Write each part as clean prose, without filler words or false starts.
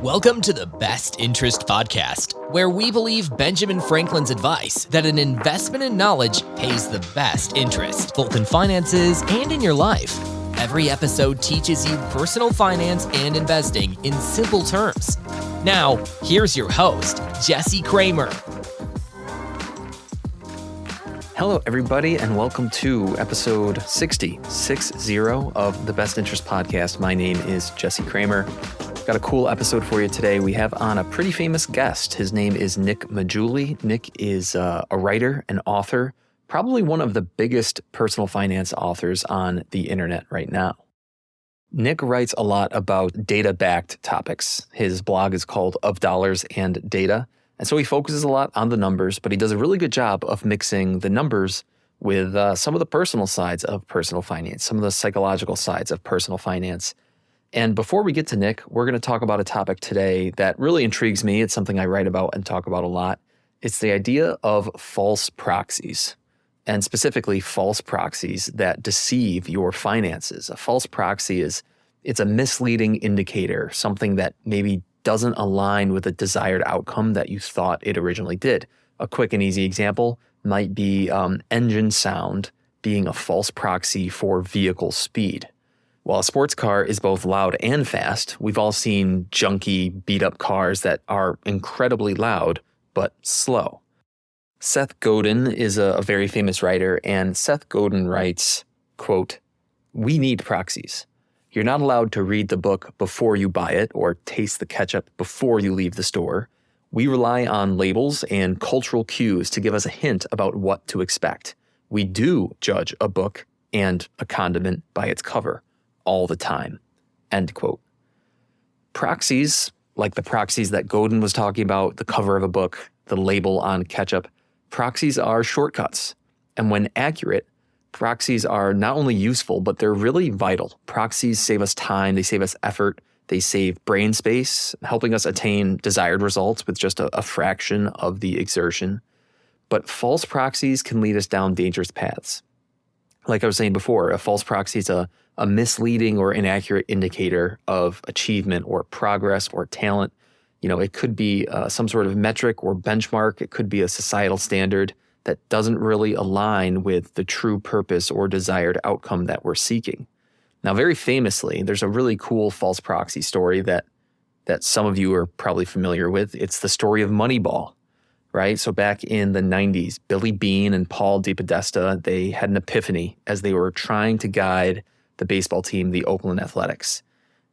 Welcome to the Best Interest Podcast, where we believe Benjamin Franklin's advice that an investment in knowledge pays the best interest, both in finances and in your life. Every episode teaches you personal finance and investing in simple terms. Now, here's your host, Jesse Kramer. Hello, everybody, and welcome to episode 60 of the Best Interest Podcast. My name is Jesse Kramer. Got a cool episode for you today. We have on a pretty famous guest. His name is Nick Maggiulli. Nick is a writer and author, probably one of the biggest personal finance authors on the internet right now. Nick writes a lot about data-backed topics. His blog is called Of Dollars and Data. And so he focuses a lot on the numbers, but he does a really good job of mixing the numbers with some of the personal sides of personal finance, some of the psychological sides of personal finance. And before we get to Nick, we're going to talk about a topic today that really intrigues me. It's something I write about and talk about a lot. It's the idea of false proxies, and specifically false proxies that deceive your finances. A false proxy it's a misleading indicator, something that maybe doesn't align with the desired outcome that you thought it originally did. A quick and easy example might be engine sound being a false proxy for vehicle speed. While a sports car is both loud and fast, we've all seen junky, beat-up cars that are incredibly loud, but slow. Seth Godin is a very famous writer, and Seth Godin writes, quote, "We need proxies. You're not allowed to read the book before you buy it or taste the ketchup before you leave the store. We rely on labels and cultural cues to give us a hint about what to expect. We do judge a book and a condiment by its cover all the time." End quote. Proxies, like the proxies that Godin was talking about, the cover of a book, the label on ketchup, proxies are shortcuts. And when accurate, proxies are not only useful, but they're really vital. Proxies save us time, they save us effort, they save brain space, helping us attain desired results with just a fraction of the exertion. But false proxies can lead us down dangerous paths. Like I was saying before, a false proxy is a misleading or inaccurate indicator of achievement or progress or talent. You know, it could be some sort of metric or benchmark. It could be a societal standard that doesn't really align with the true purpose or desired outcome that we're seeking. Now, very famously, there's a really cool false proxy story that some of you are probably familiar with. It's the story of Moneyball, right? So back in the 90s, Billy Beane and Paul DePodesta, they had an epiphany as they were trying to guide the baseball team, the Oakland Athletics.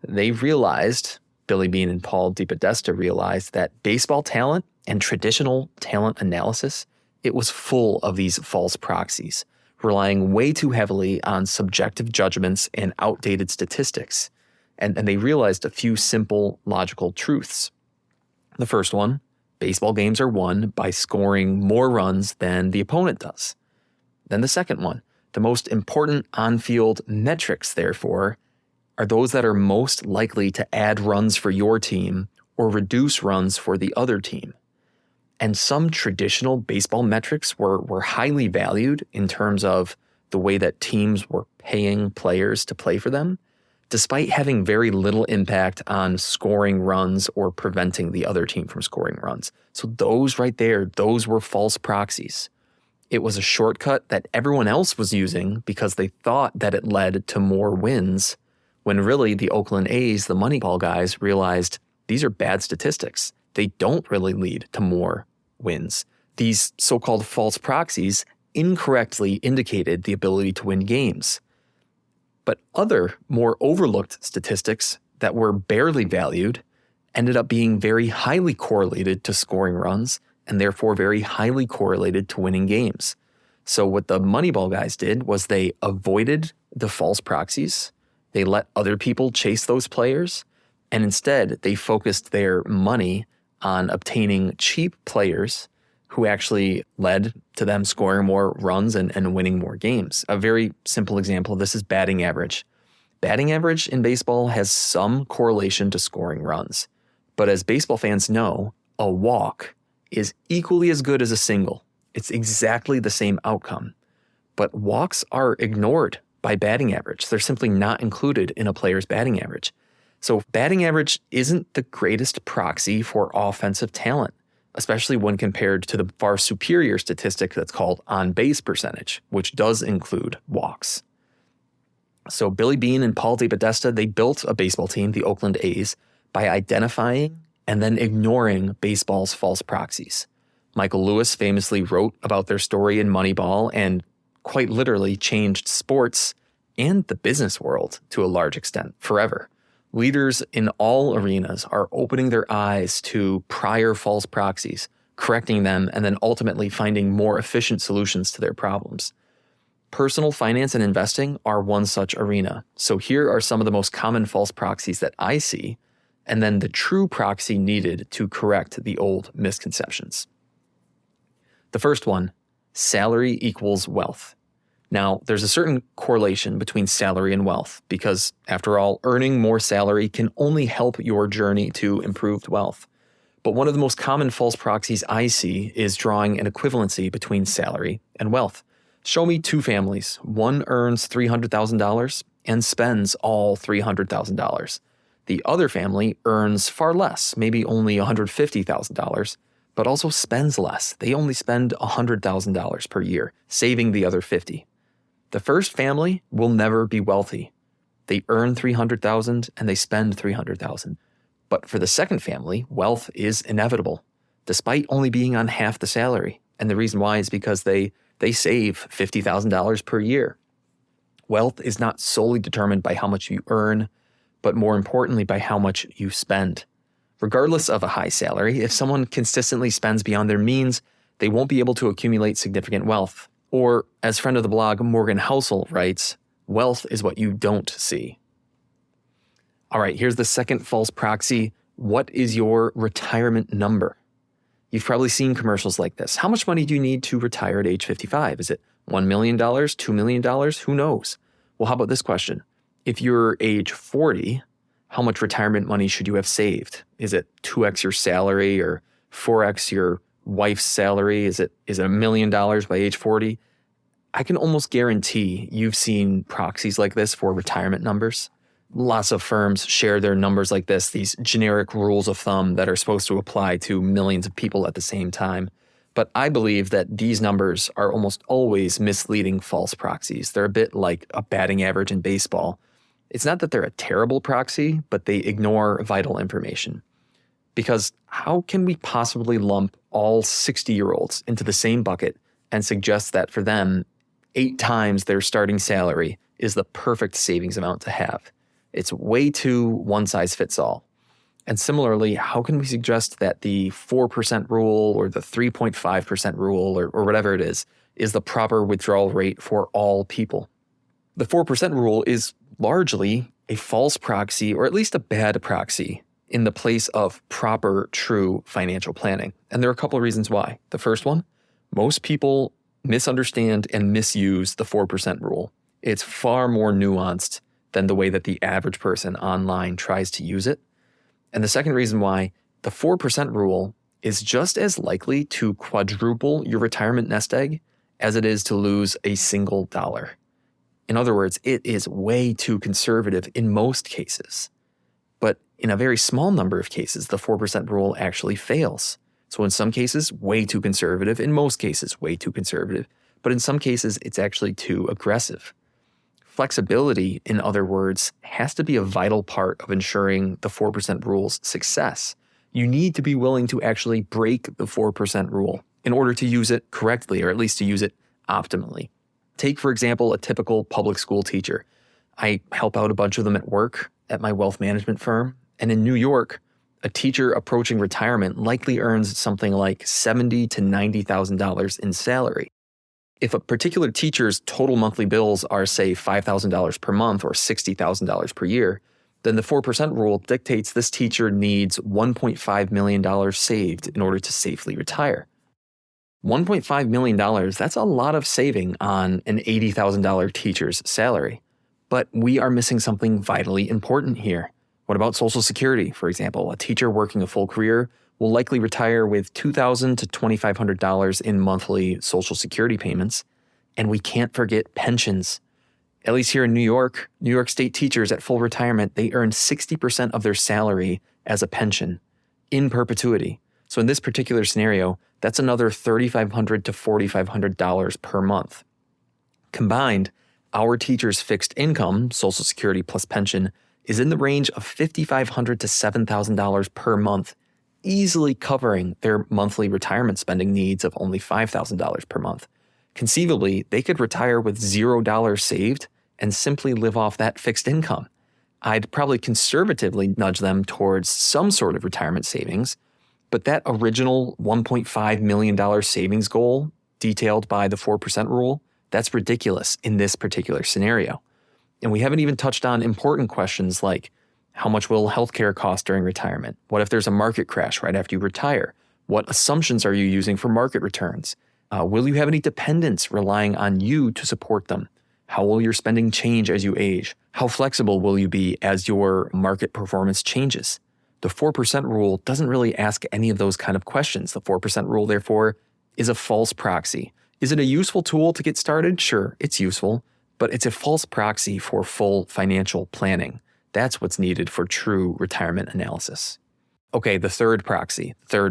They realized, Billy Beane and Paul DePodesta realized, that baseball talent and traditional talent analysis, it was full of these false proxies, relying way too heavily on subjective judgments and outdated statistics. And they realized a few simple, logical truths. The first one, baseball games are won by scoring more runs than the opponent does. Then the second one, the most important on-field metrics, therefore, are those that are most likely to add runs for your team or reduce runs for the other team. And some traditional baseball metrics were highly valued in terms of the way that teams were paying players to play for them, despite having very little impact on scoring runs or preventing the other team from scoring runs. So those right there, those were false proxies. It was a shortcut that everyone else was using because they thought that it led to more wins, when really the Oakland A's, the Moneyball guys, realized these are bad statistics. They don't really lead to more wins. These so-called false proxies incorrectly indicated the ability to win games. But other, more overlooked statistics that were barely valued ended up being very highly correlated to scoring runs and therefore very highly correlated to winning games. So what the Moneyball guys did was they avoided the false proxies. They let other people chase those players, and instead they focused their money on obtaining cheap players who actually led to them scoring more runs and winning more games. A very simple example of this is batting average. Batting average in baseball has some correlation to scoring runs. But as baseball fans know, a walk is equally as good as a single. It's exactly the same outcome. But walks are ignored by batting average. They're simply not included in a player's batting average. So batting average isn't the greatest proxy for offensive talent, especially when compared to the far superior statistic that's called on-base percentage, which does include walks. So Billy Beane and Paul DePodesta, they built a baseball team, the Oakland A's, by identifying and then ignoring baseball's false proxies. Michael Lewis famously wrote about their story in Moneyball and quite literally changed sports and the business world to a large extent forever. Leaders in all arenas are opening their eyes to prior false proxies, correcting them, and then ultimately finding more efficient solutions to their problems. Personal finance and investing are one such arena. So here are some of the most common false proxies that I see, and then the true proxy needed to correct the old misconceptions. The first one, salary equals wealth. Now, there's a certain correlation between salary and wealth because, after all, earning more salary can only help your journey to improved wealth. But one of the most common false proxies I see is drawing an equivalency between salary and wealth. Show me two families. One earns $300,000 and spends all $300,000. The other family earns far less, maybe only $150,000, but also spends less. They only spend $100,000 per year, saving the other $50,000. The first family will never be wealthy. They earn $300,000 and they spend $300,000. But for the second family, wealth is inevitable, despite only being on half the salary. And the reason why is because they save $50,000 per year. Wealth is not solely determined by how much you earn, but more importantly, by how much you spend. Regardless of a high salary, if someone consistently spends beyond their means, they won't be able to accumulate significant wealth. Or, as friend of the blog Morgan Housel writes, wealth is what you don't see. All right, here's the second false proxy. What is your retirement number? You've probably seen commercials like this. How much money do you need to retire at age 55? Is it $1 million, $2 million? Who knows? Well, how about this question? If you're age 40, how much retirement money should you have saved? Is it 2x your salary or 4x your wife's salary? Is it $1 million by age 40? I can almost guarantee you've seen proxies like this for retirement numbers. Lots of firms share their numbers like this, these generic rules of thumb that are supposed to apply to millions of people at the same time. But I believe that these numbers are almost always misleading false proxies. They're a bit like a batting average in baseball. It's not that they're a terrible proxy, but they ignore vital information. Because how can we possibly lump all 60-year-olds into the same bucket and suggest that for them, 8 times their starting salary is the perfect savings amount to have? It's way too one-size-fits-all. And similarly, how can we suggest that the 4% rule or the 3.5% rule or whatever it is the proper withdrawal rate for all people? The 4% rule is largely a false proxy, or at least a bad proxy, in the place of proper, true financial planning. And there are a couple of reasons why. The first one, most people misunderstand and misuse the 4% rule. It's far more nuanced than the way that the average person online tries to use it. And the second reason why, the 4% rule is just as likely to quadruple your retirement nest egg as it is to lose a single dollar. In other words, it is way too conservative in most cases. But in a very small number of cases, the 4% rule actually fails. So in some cases, way too conservative. In most cases, way too conservative. But in some cases, it's actually too aggressive. Flexibility, in other words, has to be a vital part of ensuring the 4% rule's success. You need to be willing to actually break the 4% rule in order to use it correctly, or at least to use it optimally. Take, for example, a typical public school teacher. I help out a bunch of them at work at my wealth management firm. And in New York, a teacher approaching retirement likely earns something like $70,000 to $90,000 in salary. If a particular teacher's total monthly bills are, say, $5,000 per month or $60,000 per year, then the 4% rule dictates this teacher needs $1.5 million saved in order to safely retire. $1.5 million, that's a lot of saving on an $80,000 teacher's salary. But we are missing something vitally important here. What about Social Security, for example? A teacher working a full career will likely retire with $2,000 to $2,500 in monthly Social Security payments. And we can't forget pensions. At least here in New York State teachers at full retirement, they earn 60% of their salary as a pension in perpetuity. So in this particular scenario, that's another $3,500 to $4,500 per month. Combined, our teachers' fixed income, Social Security plus pension, is in the range of $5,500 to $7,000 per month, easily covering their monthly retirement spending needs of only $5,000 per month. Conceivably, they could retire with $0 saved and simply live off that fixed income. I'd probably conservatively nudge them towards some sort of retirement savings, but that original $1.5 million savings goal detailed by the 4% rule, that's ridiculous in this particular scenario. And we haven't even touched on important questions like, how much will healthcare cost during retirement? What if there's a market crash right after you retire? What assumptions are you using for market returns? Will you have any dependents relying on you to support them? How will your spending change as you age? How flexible will you be as your market performance changes? The 4% rule doesn't really ask any of those kind of questions. The 4% rule, therefore, is a false proxy. Is it a useful tool to get started? Sure, it's useful, but it's a false proxy for full financial planning. That's what's needed for true retirement analysis. Okay, the third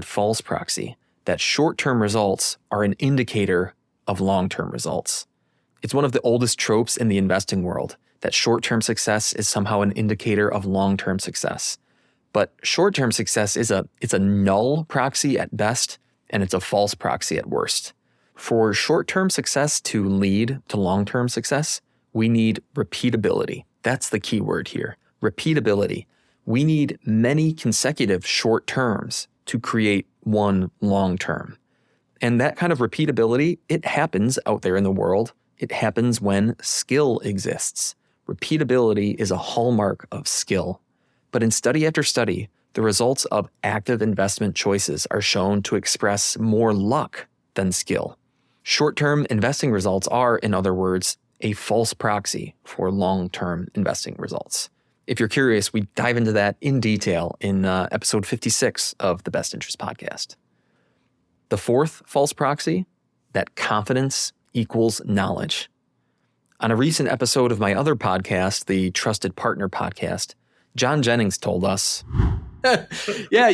false proxy, that short-term results are an indicator of long-term results. It's one of the oldest tropes in the investing world, that short-term success is somehow an indicator of long-term success. But short-term success it's a null proxy at best, and it's a false proxy at worst. For short-term success to lead to long-term success, we need repeatability. That's the key word here, repeatability. We need many consecutive short terms to create one long term. And that kind of repeatability, it happens out there in the world. It happens when skill exists. Repeatability is a hallmark of skill. But in study after study, the results of active investment choices are shown to express more luck than skill. Short-term investing results are, in other words, a false proxy for long-term investing results. If you're curious, we dive into that in detail in episode 56 of the Best Interest Podcast. The fourth false proxy, that confidence equals knowledge. On a recent episode of my other podcast, the Trusted Partner Podcast, John Jennings told us, Yeah,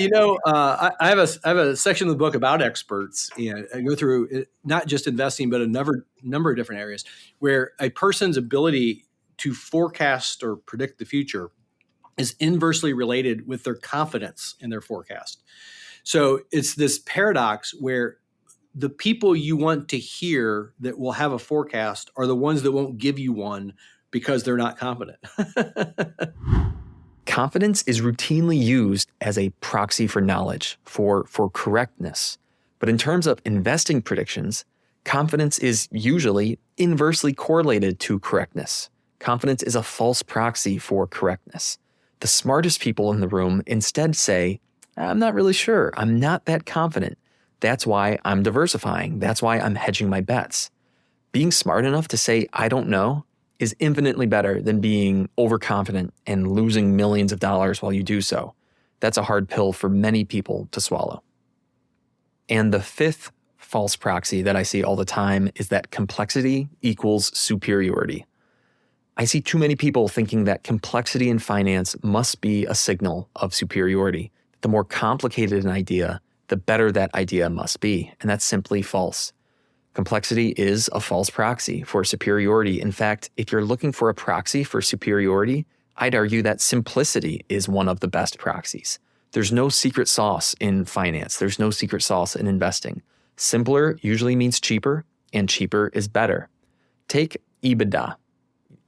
I have a section of the book about experts. I go through not just investing, but a number of different areas where a person's ability to forecast or predict the future is inversely related with their confidence in their forecast. So it's this paradox where the people you want to hear that will have a forecast are the ones that won't give you one because they're not confident. Confidence is routinely used as a proxy for knowledge, for correctness. But in terms of investing predictions, confidence is usually inversely correlated to correctness. Confidence is a false proxy for correctness. The smartest people in the room instead say, I'm not really sure. I'm not that confident. That's why I'm diversifying. That's why I'm hedging my bets. Being smart enough to say, I don't know, is infinitely better than being overconfident and losing millions of dollars while you do so. That's a hard pill for many people to swallow. And the fifth false proxy that I see all the time is that complexity equals superiority. I see too many people thinking that complexity in finance must be a signal of superiority. The more complicated an idea, the better that idea must be. And that's simply false. Complexity is a false proxy for superiority. In fact, if you're looking for a proxy for superiority, I'd argue that simplicity is one of the best proxies. There's no secret sauce in finance. There's no secret sauce in investing. Simpler usually means cheaper, and cheaper is better. Take EBITDA,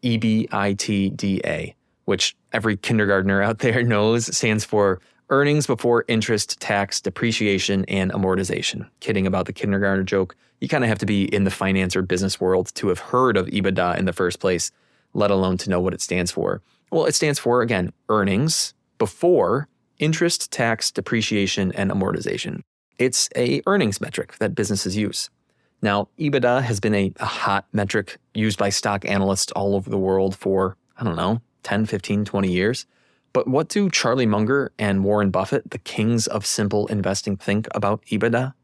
EBITDA, which every kindergartner out there knows stands for earnings before interest, tax, depreciation, and amortization. Kidding about the kindergartner joke. You kind of have to be in the finance or business world to have heard of EBITDA in the first place, let alone to know what it stands for. Well, it stands for, again, earnings before interest, tax, depreciation, and amortization. It's a earnings metric that businesses use. Now, EBITDA has been a hot metric used by stock analysts all over the world for, 10, 15, 20 years. But what do Charlie Munger and Warren Buffett, the kings of simple investing, think about EBITDA?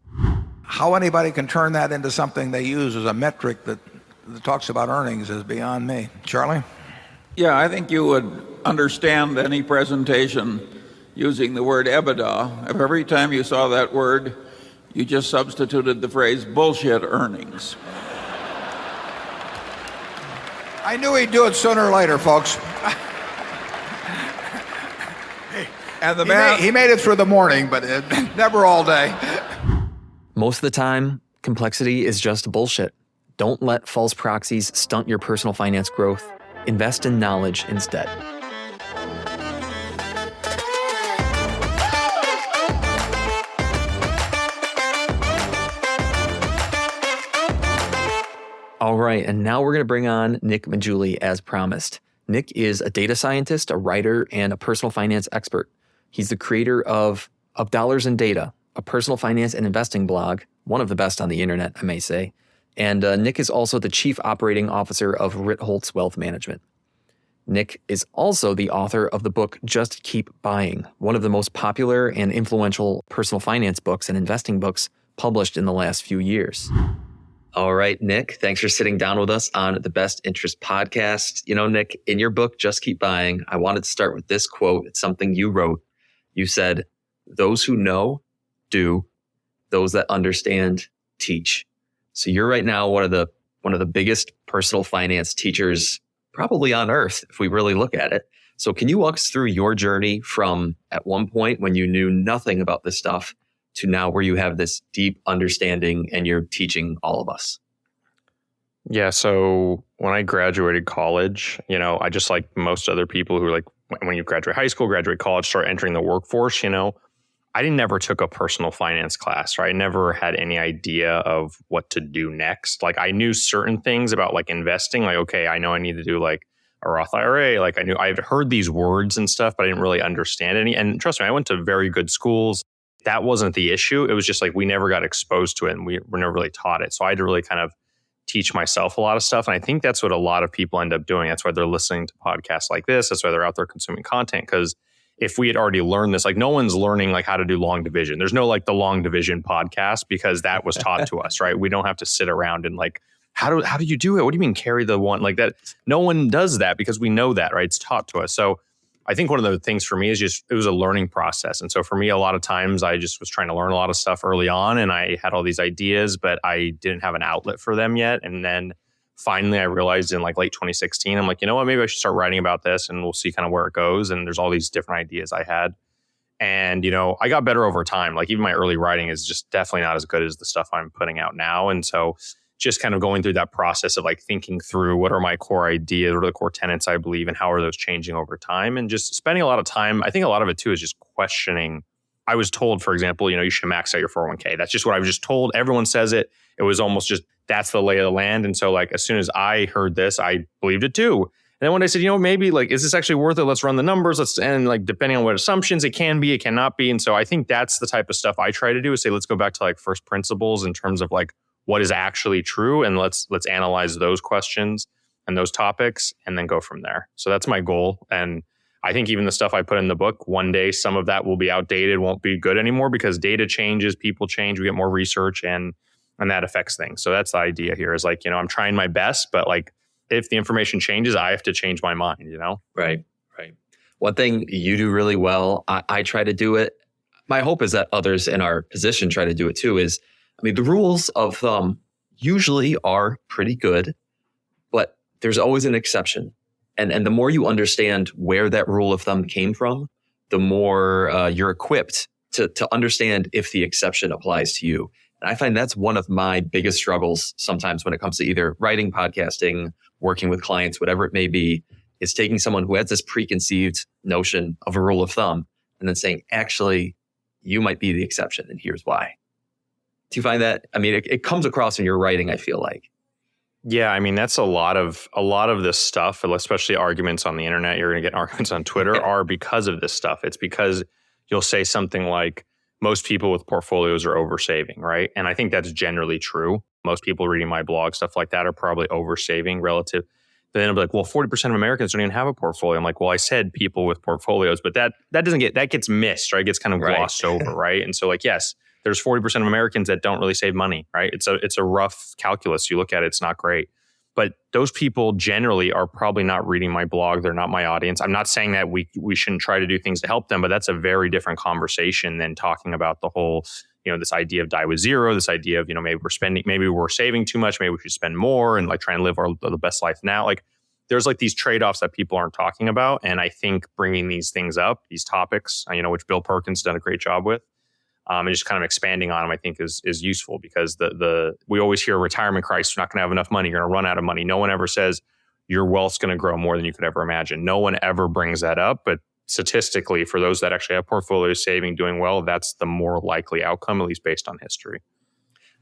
How anybody can turn that into something they use as a metric that that talks about earnings is beyond me. Charlie? Yeah, I think you would understand any presentation using the word EBITDA if every time you saw that word, you just substituted the phrase bullshit earnings. I knew he'd do it sooner or later, folks. And the man, he made it through the morning, but never all day. Most of the time, complexity is just bullshit. Don't let false proxies stunt your personal finance growth. Invest in knowledge instead. All right, and now we're going to bring on Nick Maggiulli as promised. Nick is a data scientist, a writer, and a personal finance expert. He's the creator of Dollars and Data, a personal finance and investing blog, one of the best on the internet, I may say. And Nick is also the chief operating officer of Ritholtz Wealth Management. Nick is also the author of the book Just Keep Buying, one of the most popular and influential personal finance books and investing books published in the last few years. All right, Nick, thanks for sitting down with us on the Best Interest podcast. You know, Nick, in your book, Just Keep Buying, I wanted to start with this quote. It's something you wrote. You said, "Those who know, do. Those that understand, teach." So you're right now one of the biggest personal finance teachers probably on earth, if we really look at it. So can you walk us through your journey from at one point when you knew nothing about this stuff to now where you have this deep understanding and you're teaching all of us? Yeah. So when I graduated college, I just like most other people who like when you graduate high school, graduate college, start entering the workforce, I never took a personal finance class, right? I never had any idea of what to do next. Like I knew certain things about like investing, like, okay, I know I need to do like a Roth IRA. Like I've heard these words and stuff, but I didn't really understand any. And trust me, I went to very good schools. That wasn't the issue. It was just like we never got exposed to it and we were never really taught it. So I had to really kind of teach myself a lot of stuff. And I think that's what a lot of people end up doing. That's why they're listening to podcasts like this. That's why they're out there consuming content. Because if we had already learned this, like no one's learning like how to do long division. There's no like the long division podcast because that was taught to us, right? We don't have to sit around and like, how do you do it? What do you mean carry the one like that? No one does that because we know that, right? It's taught to us. So I think one of the things for me is just, it was a learning process. And so for me, a lot of times I just was trying to learn a lot of stuff early on and I had all these ideas, but I didn't have an outlet for them yet. And then finally I realized in like late 2016, I'm like, you know what, maybe I should start writing about this and we'll see kind of where it goes. And there's all these different ideas I had. And, I got better over time. Like even my early writing is just definitely not as good as the stuff I'm putting out now. And so just kind of going through that process of like thinking through what are my core ideas, what are the core tenets I believe, and how are those changing over time, and just spending a lot of time. I think a lot of it too is just questioning. I was told, for example, you should max out your 401k. That's just what I was just told. Everyone says it. It was almost just, that's the lay of the land. And so like, as soon as I heard this, I believed it too. And then when I said, maybe like, is this actually worth it? Let's run the numbers. And like, depending on what assumptions it can be, it cannot be. And so I think that's the type of stuff I try to do is say, let's go back to like first principles in terms of like, what is actually true, and let's analyze those questions and those topics and then go from there. So that's my goal. And I think even the stuff I put in the book, one day some of that will be outdated, won't be good anymore because data changes, people change, we get more research and that affects things. So that's the idea here is like, I'm trying my best, but like if the information changes, I have to change my mind, Right. One thing you do really well, I try to do it. My hope is that others in our position try to do it too is, the rules of thumb usually are pretty good, but there's always an exception. And the more you understand where that rule of thumb came from, the more you're equipped to understand if the exception applies to you. And I find that's one of my biggest struggles sometimes when it comes to either writing, podcasting, working with clients, whatever it may be, is taking someone who has this preconceived notion of a rule of thumb and then saying, actually, you might be the exception and here's why. Do you find that? It comes across in your writing, I feel like. Yeah, that's a lot of this stuff, especially arguments on the internet. You're going to get arguments on Twitter are because of this stuff. It's because you'll say something like, most people with portfolios are oversaving, right? And I think that's generally true. Most people reading my blog, stuff like that, are probably oversaving relative. But then I'll be like, well, 40% of Americans don't even have a portfolio. I'm like, well, I said people with portfolios, but that gets missed, right? It gets kind of glossed over, right? And so like, yes, there's 40% of Americans that don't really save money, right? It's a rough calculus. You look at it, it's not great. But those people generally are probably not reading my blog. They're not my audience. I'm not saying that we shouldn't try to do things to help them, but that's a very different conversation than talking about the whole, this idea of die with zero, this idea of, maybe we're saving too much, maybe we should spend more and like try and live the best life now. Like there's like these trade-offs that people aren't talking about. And I think bringing these things up, these topics, which Bill Perkins done a great job with, and just kind of expanding on them, I think is useful because we always hear retirement crisis, you're not going to have enough money, you're going to run out of money. No one ever says your wealth's going to grow more than you could ever imagine. No one ever brings that up, but statistically, for those that actually have portfolios saving, doing well, that's the more likely outcome, at least based on history.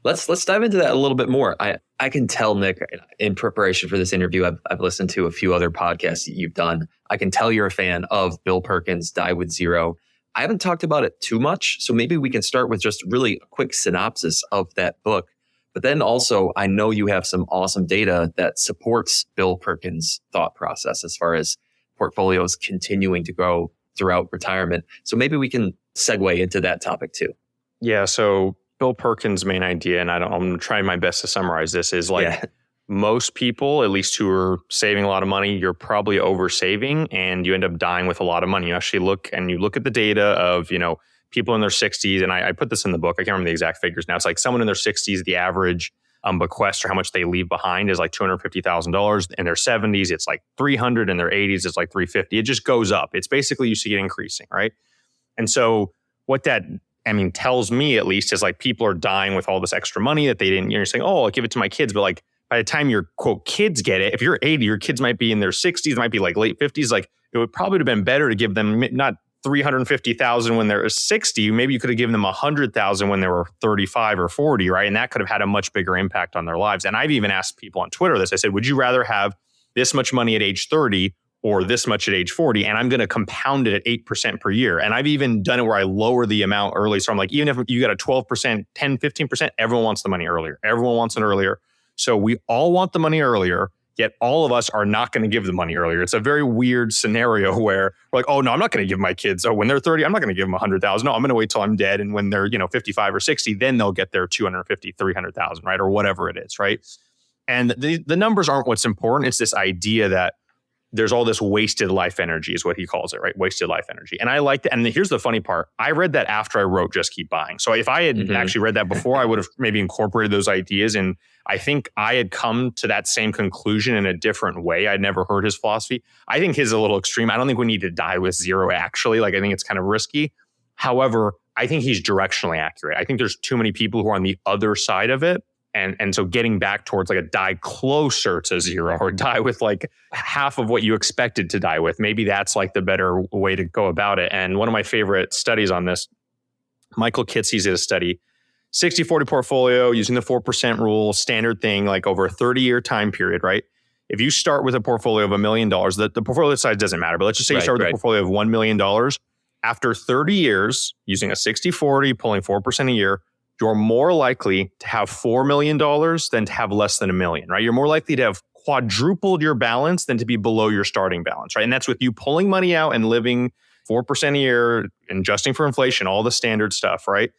Let's dive into that a little bit more. I can tell, Nick, in preparation for this interview, I've listened to a few other podcasts that you've done. I can tell you're a fan of Bill Perkins' Die with Zero. I haven't talked about it too much, so maybe we can start with just really a quick synopsis of that book. But then also, I know you have some awesome data that supports Bill Perkins' thought process as far as portfolios continuing to grow throughout retirement. So maybe we can segue into that topic too. Yeah, so Bill Perkins' main idea, and I'm trying my best to summarize this, is like most people, at least who are saving a lot of money, you're probably over saving and you end up dying with a lot of money. You actually look at the data of, people in their 60s, and I put this in the book. I can't remember the exact figures now. It's like someone in their 60s, the average bequest or how much they leave behind is like $250,000. In their 70s, it's like $300. In their 80s, it's like $350. It just goes up. It's basically you see it increasing, right? And so what that tells me at least is like people are dying with all this extra money that they didn't. You're saying, oh, I'll give it to my kids, but like by the time your quote kids get it, if you're 80, your kids might be in their 60s, it might be like late 50s. Like it would probably have been better to give them not $350,000 when they're 60. Maybe you could have given them $100,000 when they were 35 or 40, right? And that could have had a much bigger impact on their lives. And I've even asked people on Twitter this. I said, would you rather have this much money at age 30 or this much at age 40? And I'm going to compound it at 8% per year. And I've even done it where I lower the amount early. So I'm like, even if you got a 12%, 10, 15%, everyone wants the money earlier. Everyone wants it earlier. So we all want the money earlier, yet all of us are not going to give the money earlier. It's a very weird scenario where we're like, oh, no, I'm not going to give my kids, when they're 30, I'm not going to give them $100,000. No, I'm going to wait till I'm dead. And when they're, 55 or 60, then they'll get their $250,000, $300,000, right? Or whatever it is, right? And the numbers aren't what's important. It's this idea that there's all this wasted life energy is what he calls it, right? Wasted life energy. And I like that. And here's the funny part. I read that after I wrote Just Keep Buying. So if I had actually read that before, I would have maybe incorporated those ideas. And I think I had come to that same conclusion in a different way. I'd never heard his philosophy. I think his is a little extreme. I don't think we need to die with zero, actually. Like, I think it's kind of risky. However, I think he's directionally accurate. I think there's too many people who are on the other side of it. And so getting back towards like a die closer to zero or die with like half of what you expected to die with, maybe that's like the better way to go about it. And one of my favorite studies on this, Michael Kitces did a study, 60-40 portfolio using the 4% rule, standard thing, like over a 30-year time period, right? If you start with a portfolio of $1 million, the portfolio size doesn't matter, but let's just say you start with a portfolio of $1 million. After 30 years, using a 60-40, pulling 4% a year, you're more likely to have $4 million than to have less than $1 million, right? You're more likely to have quadrupled your balance than to be below your starting balance, right? And that's with you pulling money out and living 4% a year, adjusting for inflation, all the standard stuff, right?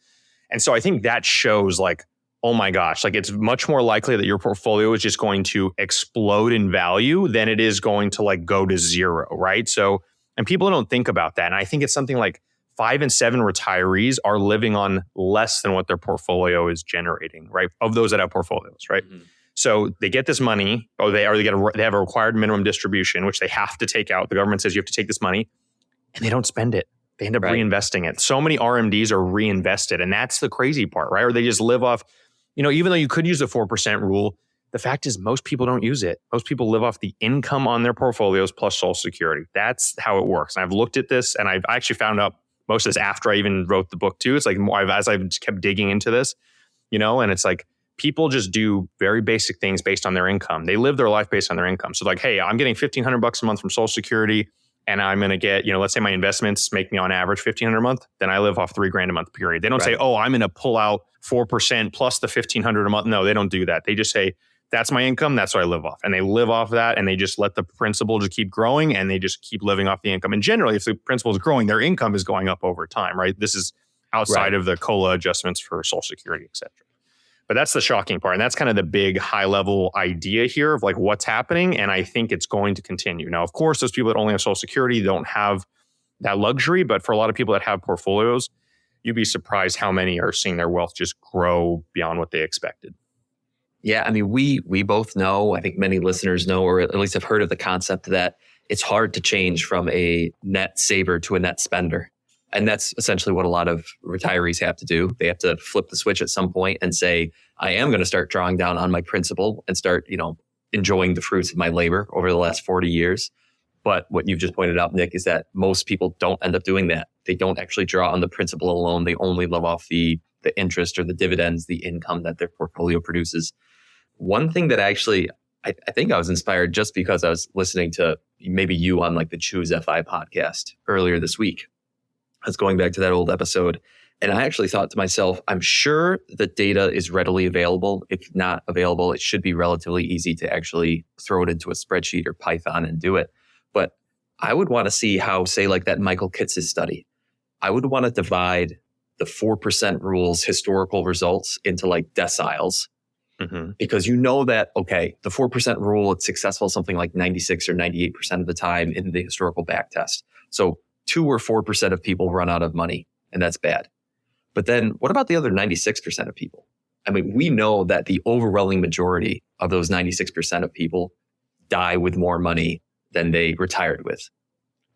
And so I think that shows like, oh my gosh, like it's much more likely that your portfolio is just going to explode in value than it is going to like go to zero, right? So, and people don't think about that. And I think it's something like 5 and 7 retirees are living on less than what their portfolio is generating, right? Of those that have portfolios, right? Mm-hmm. So they get this money, they have a required minimum distribution, which they have to take out. The government says you have to take this money, and they don't spend it. They end up reinvesting it. So many RMDs are reinvested, and that's the crazy part, right? Or they just live off, even though you could use the 4% rule, the fact is most people don't use it. Most people live off the income on their portfolios plus Social Security. That's how it works. And I've looked at this, and I've actually found out most of this after I even wrote the book too. It's like more as I've kept digging into this, and it's like people just do very basic things based on their income. They live their life based on their income. So like, hey, I'm getting $1,500 a month from Social Security, and I'm going to get, let's say my investments make me on average $1,500 a month. Then I live off $3,000 a month period. They don't say, oh, I'm going to pull out 4% plus the $1,500 a month. No, they don't do that. They just say, that's my income. That's what I live off. And they live off that, and they just let the principal just keep growing, and they just keep living off the income. And generally, if the principal is growing, their income is going up over time, right? This is outside of the COLA adjustments for Social Security, et cetera. But that's the shocking part. And that's kind of the big high level idea here of like what's happening. And I think it's going to continue. Now, of course, those people that only have Social Security don't have that luxury. But for a lot of people that have portfolios, you'd be surprised how many are seeing their wealth just grow beyond what they expected. Yeah, I mean, we both know, I think many listeners know, or at least have heard of the concept that it's hard to change from a net saver to a net spender. And that's essentially what a lot of retirees have to do. They have to flip the switch at some point and say, I am going to start drawing down on my principal and start, enjoying the fruits of my labor over the last 40 years. But what you've just pointed out, Nick, is that most people don't end up doing that. They don't actually draw on the principal alone. They only live off the interest or the dividends, the income that their portfolio produces. One thing that actually, I think I was inspired just because I was listening to maybe you on like the Choose FI podcast earlier this week. I was going back to that old episode, and I actually thought to myself, I'm sure the data is readily available. If not available, it should be relatively easy to actually throw it into a spreadsheet or Python and do it. But I would want to see how, say, like that Michael Kitz's study, I would want to divide the 4% rule's historical results into like deciles. Mm-hmm. Because that, okay, the 4% rule, it's successful something like 96 or 98% of the time in the historical back test. So 2 or 4% of people run out of money, and that's bad. But then what about the other 96% of people? I mean, we know that the overwhelming majority of those 96% of people die with more money than they retired with,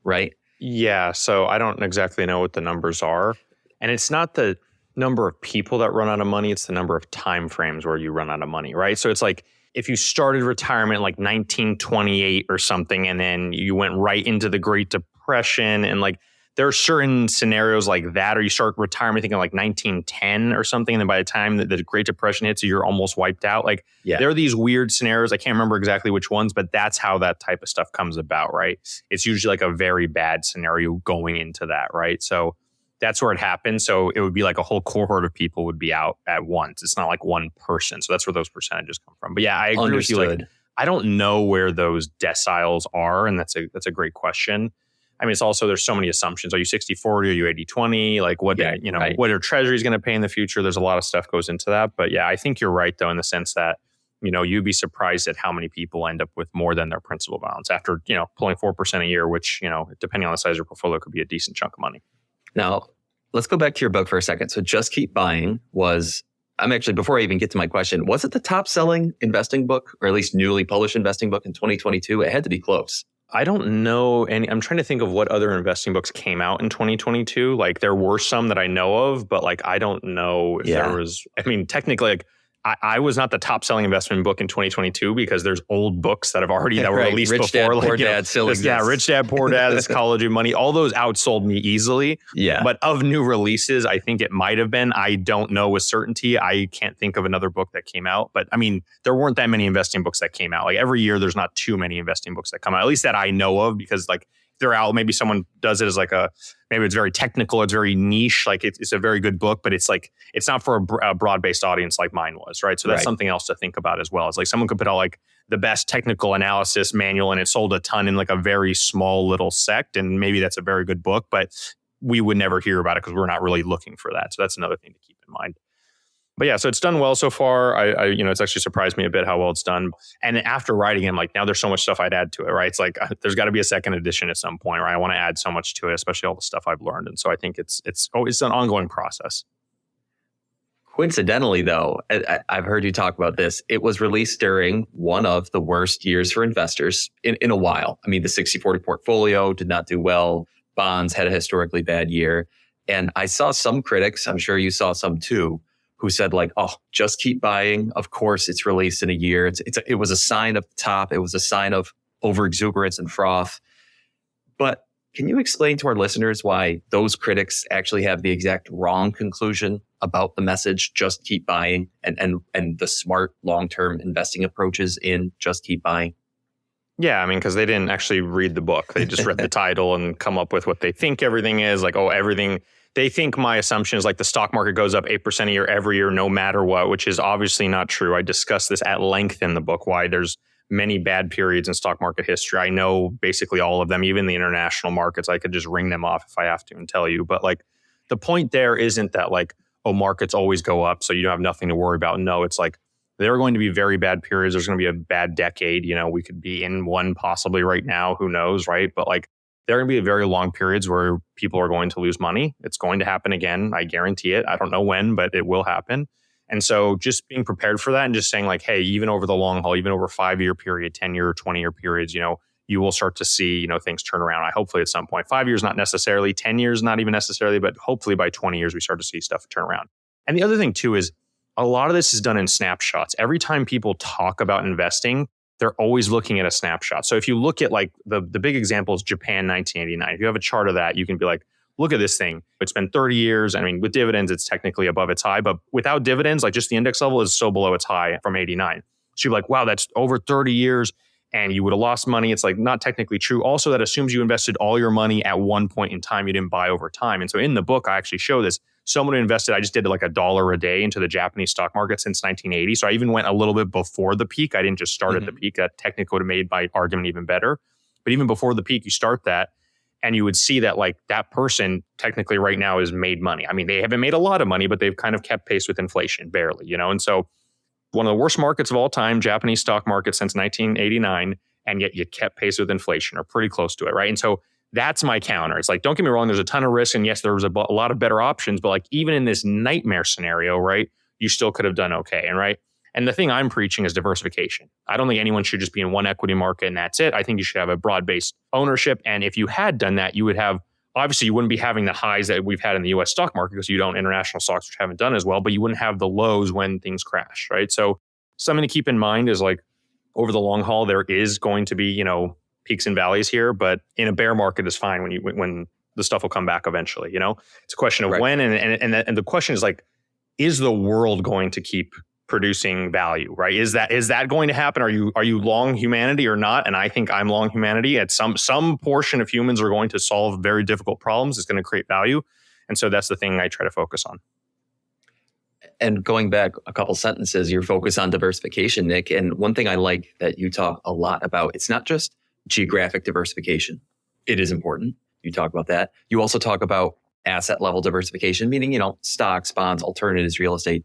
right? Yeah, so I don't exactly know what the numbers are. And it's not the number of people that run out of money, it's the number of time frames where you run out of money, right? So it's like if you started retirement in like 1928 or something, and then you went right into the Great Depression, and like there are certain scenarios like that, or you start retirement thinking like 1910 or something, and then by the time that the Great Depression hits, you're almost wiped out. Like there are these weird scenarios. I can't remember exactly which ones, but that's how that type of stuff comes about, right? It's usually like a very bad scenario going into that, right? So that's where it happens. So it would be like a whole cohort of people would be out at once. It's not like one person. So that's where those percentages come from. But yeah, I agree with you. Like, I don't know where those deciles are. And that's a great question. I mean, it's also, there's so many assumptions. Are you 60-40? Are you 80-20? Like what, right. What are treasuries going to pay in the future? There's a lot of stuff goes into that. But yeah, I think you're right though, in the sense that, you'd be surprised at how many people end up with more than their principal balance after, pulling 4% a year, which, depending on the size of your portfolio, could be a decent chunk of money. Now, let's go back to your book for a second. So Just Keep Buying before I even get to my question, was it the top selling investing book, or at least newly published investing book in 2022? It had to be close. I don't know I'm trying to think of what other investing books came out in 2022. Like there were some that I know of, but like I don't know if there was, technically like I was not the top selling investment book in 2022 because there's old books that were released Rich before. Dad, Poor Dad still exists. Yeah, Rich Dad, Poor Dad, This College of Money. All those outsold me easily. Yeah. But of new releases, I think it might have been. I don't know with certainty. I can't think of another book that came out. But there weren't that many investing books that came out. Like every year, there's not too many investing books that come out, at least that I know of, because like they're out. Maybe someone does it as like maybe it's very technical, it's very niche, like it's a very good book, but it's like, it's not for a broad-based audience like mine was, right? So that's something else to think about as well. It's like someone could put out like the best technical analysis manual and it sold a ton in like a very small little sect, and maybe that's a very good book, but we would never hear about it because we're not really looking for that. So that's another thing to keep in mind. But yeah, so it's done well so far. It's actually surprised me a bit how well it's done. And after writing it, I'm like, now there's so much stuff I'd add to it, right? It's like, there's got to be a second edition at some point, right? I want to add so much to it, especially all the stuff I've learned. And so I think it's an ongoing process. Coincidentally, though, I've heard you talk about this. It was released during one of the worst years for investors in a while. I mean, the 60-40 portfolio did not do well. Bonds had a historically bad year. And I saw some critics, I'm sure you saw some too, who said like, oh, Just Keep Buying. Of course, it's released in a year. It was a sign of the top. It was a sign of overexuberance and froth. But can you explain to our listeners why those critics actually have the exact wrong conclusion about the message, Just Keep Buying, and the smart long-term investing approaches in Just Keep Buying? Yeah, because they didn't actually read the book. They just read the title and come up with what they think everything is. Like, everything. They think my assumption is like the stock market goes up 8% a year every year, no matter what, which is obviously not true. I discuss this at length in the book, why there's many bad periods in stock market history. I know basically all of them, even the international markets. I could just ring them off if I have to and tell you. But like the point there isn't that like, oh, markets always go up, so you don't have nothing to worry about. No, it's like there are going to be very bad periods. There's going to be a bad decade. We could be in one possibly right now. Who knows, right? But like there are going to be very long periods where people are going to lose money. It's going to happen again. I guarantee it. I don't know when, but it will happen. And so just being prepared for that and just saying like, hey, even over the long haul, even over 5-year period, 10-year, 20-year periods, you will start to see, things turn around. Hopefully at some point. 5 years, not necessarily. 10 years, not even necessarily. But hopefully by 20 years, we start to see stuff turn around. And the other thing too is a lot of this is done in snapshots. Every time people talk about investing, they're always looking at a snapshot. So if you look at like the big example is Japan 1989. If you have a chart of that, you can be like, look at this thing. It's been 30 years. I mean, with dividends, it's technically above its high, but without dividends, like just the index level is so below its high from 89. So you're like, wow, that's over 30 years and you would have lost money. It's like not technically true. Also, that assumes you invested all your money at one point in time. You didn't buy over time. And so in the book, I actually show this. Someone who invested, I just did like $1 a day into the Japanese stock market since 1980. So I even went a little bit before the peak. I didn't just start at the peak. That technically would have made my argument even better. But even before the peak, you start that and you would see that like that person technically right now has made money. I mean, they haven't made a lot of money, but they've kind of kept pace with inflation, barely, And so one of the worst markets of all time, Japanese stock market since 1989, and yet you kept pace with inflation or pretty close to it, right? And so that's my counter. It's like, don't get me wrong, there's a ton of risk. And yes, there was a lot of better options, but like even in this nightmare scenario, right, you still could have done okay. And the thing I'm preaching is diversification. I don't think anyone should just be in one equity market and that's it. I think you should have a broad-based ownership. And if you had done that, you would have, obviously you wouldn't be having the highs that we've had in the US stock market because you don't international stocks which haven't done as well, but you wouldn't have the lows when things crash, right? So something to keep in mind is like over the long haul, there is going to be, peaks and valleys here, but in a bear market is fine when the stuff will come back eventually. It's a question of when, and the question is like, is the world going to keep producing value, right? Is that going to happen? Are you long humanity or not? And I think I'm long humanity. At some portion of humans are going to solve very difficult problems. It's going to create value, and so that's the thing I try to focus on. And going back a couple sentences, your focus on diversification, Nick. And one thing I like that you talk a lot about, it's not just geographic diversification. It is important. You talk about that. You also talk about asset level diversification, meaning, stocks, bonds, alternatives, real estate.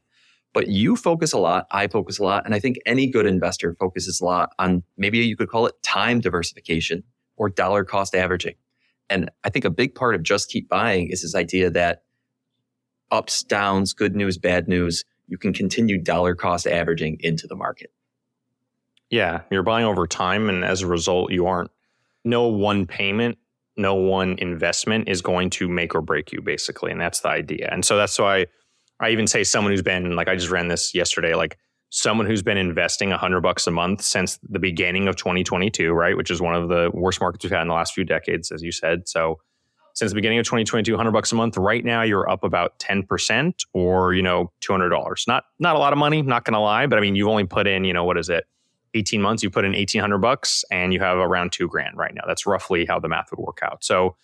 But you focus a lot, I focus a lot, and I think any good investor focuses a lot on, maybe you could call it time diversification or dollar cost averaging. And I think a big part of just keep buying is this idea that ups, downs, good news, bad news, you can continue dollar cost averaging into the market. Yeah, you're buying over time, and as a result, no one payment, no one investment is going to make or break you, basically, and that's the idea. And so that's why I even say someone who's been, like I just ran this yesterday, like someone who's been investing $100 a month since the beginning of 2022, right, which is one of the worst markets we've had in the last few decades, as you said. So since the beginning of 2022, $100 a month, right now you're up about 10% or, $200. Not a lot of money, not going to lie, but I mean, you've only put in, what is it? 18 months, you put in $1,800 and you have around $2,000 right now. That's roughly how the math would work out. So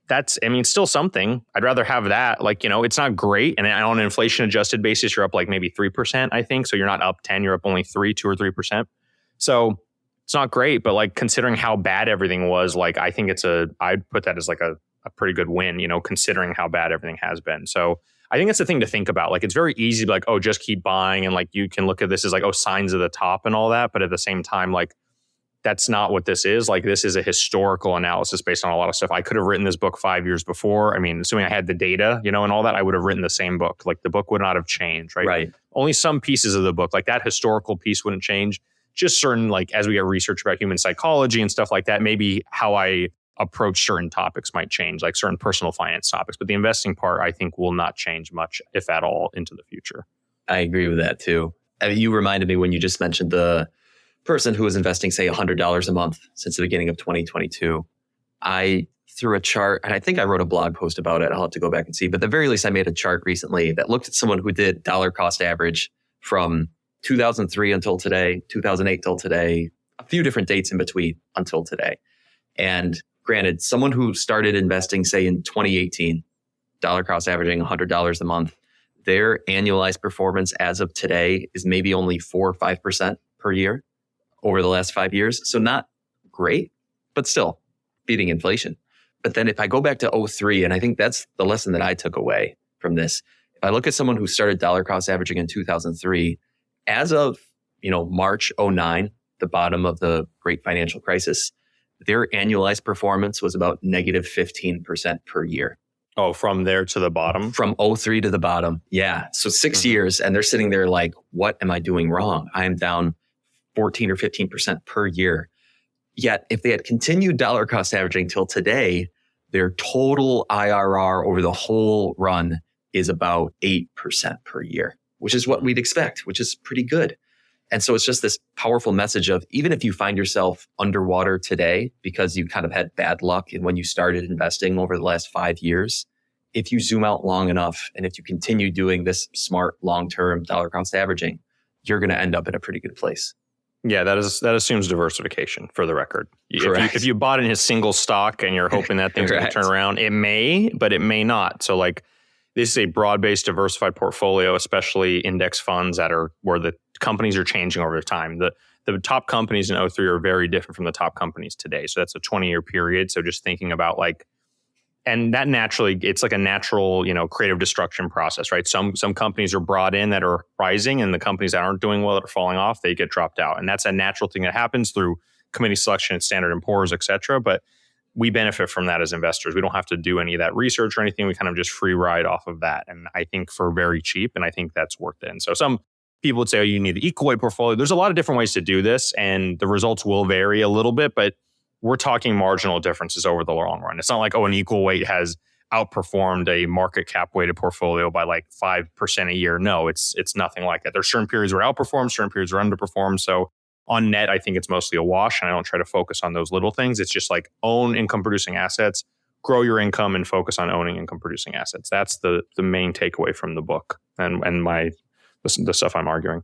that's, still something. I'd rather have that. Like, it's not great. And on an inflation adjusted basis, you're up like maybe 3%, I think. So you're not up 10, you're up only 2 or 3%. So it's not great, but like considering how bad everything was, like, I think I'd put that as like a pretty good win, considering how bad everything has been. So I think that's the thing to think about. Like, it's very easy to be like, oh, just keep buying. And like, you can look at this as like, oh, signs of the top and all that. But at the same time, like, that's not what this is. Like, this is a historical analysis based on a lot of stuff. I could have written this book 5 years before. Assuming I had the data, and all that, I would have written the same book. Like, the book would not have changed, right? Right. Only some pieces of the book, like that historical piece wouldn't change. Just certain, like, as we get research about human psychology and stuff like that, maybe how I approach certain topics might change, like certain personal finance topics. But the investing part, I think, will not change much, if at all, into the future. I agree with that too. You reminded me when you just mentioned the person who was investing, say, $100 a month since the beginning of 2022. I threw a chart, and I think I wrote a blog post about it. I'll have to go back and see. But at the very least, I made a chart recently that looked at someone who did dollar cost average from 2003 until today, 2008 till today, a few different dates in between until today. And granted, someone who started investing, say, in 2018, dollar cost averaging $100 a month, their annualized performance as of today is maybe only 4 or 5% per year over the last 5 years. So not great, but still beating inflation. But then if I go back to 03, and I think that's the lesson that I took away from this. If I look at someone who started dollar cost averaging in 2003, as of, March 09, the bottom of the great financial crisis, their annualized performance was about negative 15% per year. Oh, from there to the bottom? From 03 to the bottom. Yeah. So 6 years, and they're sitting there like, what am I doing wrong? I am down 14 or 15% per year. Yet if they had continued dollar cost averaging till today, their total IRR over the whole run is about 8% per year, which is what we'd expect, which is pretty good. And so it's just this powerful message of, even if you find yourself underwater today because you kind of had bad luck in when you started investing over the last 5 years, if you zoom out long enough and if you continue doing this smart long-term dollar cost averaging, you're going to end up in a pretty good place. Yeah, that assumes diversification, for the record. Correct. If you bought in his single stock and you're hoping that thing's going to turn around, it may, but it may not. So this is a broad-based diversified portfolio, especially index funds where the companies are changing over time. The top companies in 03 are very different from the top companies today. So that's a 20-year period. So just thinking about and that naturally, it's like a natural, creative destruction process, right? Some companies are brought in that are rising, and the companies that aren't doing well, that are falling off, they get dropped out. And that's a natural thing that happens through committee selection at Standard & Poor's, et cetera. But we benefit from that as investors. We don't have to do any of that research or anything. We kind of just free ride off of that. And I think for very cheap, and I think that's worth it. And so some people would say, you need the equal weight portfolio. There's a lot of different ways to do this, and the results will vary a little bit, but we're talking marginal differences over the long run. It's not like, an equal weight has outperformed a market cap weighted portfolio by 5% a year. No, it's nothing like that. There's certain periods where it outperforms, certain periods where it underperforms. So on net, I think it's mostly a wash, and I don't try to focus on those little things. It's just own income producing assets, grow your income, and focus on owning income producing assets. That's the main takeaway from the book and the stuff I'm arguing.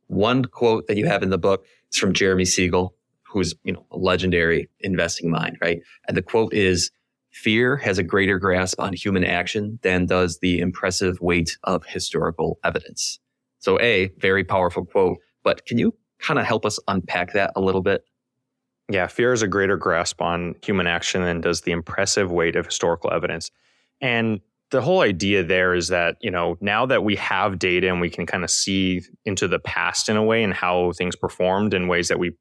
One quote that you have in the book is from Jeremy Siegel, who's a legendary investing mind, right? And the quote is, "Fear has a greater grasp on human action than does the impressive weight of historical evidence." So very powerful quote, but can you kind of help us unpack that a little bit? Yeah, fear has a greater grasp on human action than does the impressive weight of historical evidence. And the whole idea there is that, now that we have data and we can kind of see into the past in a way and how things performed in ways that we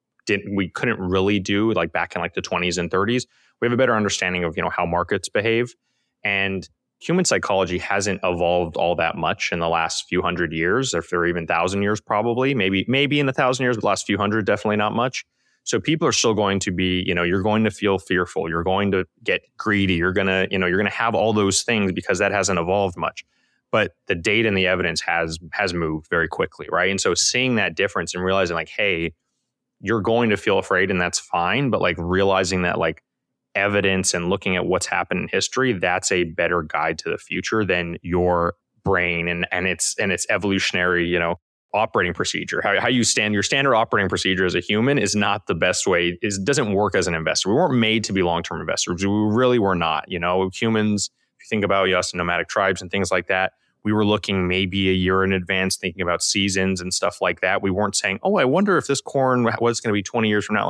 couldn't really do back in the 20s and 30s, we have a better understanding of, how markets behave. And human psychology hasn't evolved all that much in the last few hundred years, if there are even 1,000 years, probably, maybe in 1,000 years, but the last few hundred, definitely not much. So people are still going to be, you're going to feel fearful. You're going to get greedy. You're going to have all those things because that hasn't evolved much. But the data and the evidence has moved very quickly, right? And so seeing that difference and realizing hey, you're going to feel afraid and that's fine. But realizing that evidence and looking at what's happened in history, that's a better guide to the future than your brain and its evolutionary, operating procedure. How you stand, your standard operating procedure as a human is not the best way. It doesn't work as an investor. We weren't made to be long-term investors. We really were not. Humans, if you think about us and nomadic tribes and things like that, we were looking maybe a year in advance, thinking about seasons and stuff like that. We weren't saying, I wonder if this corn was going to be 20 years from now.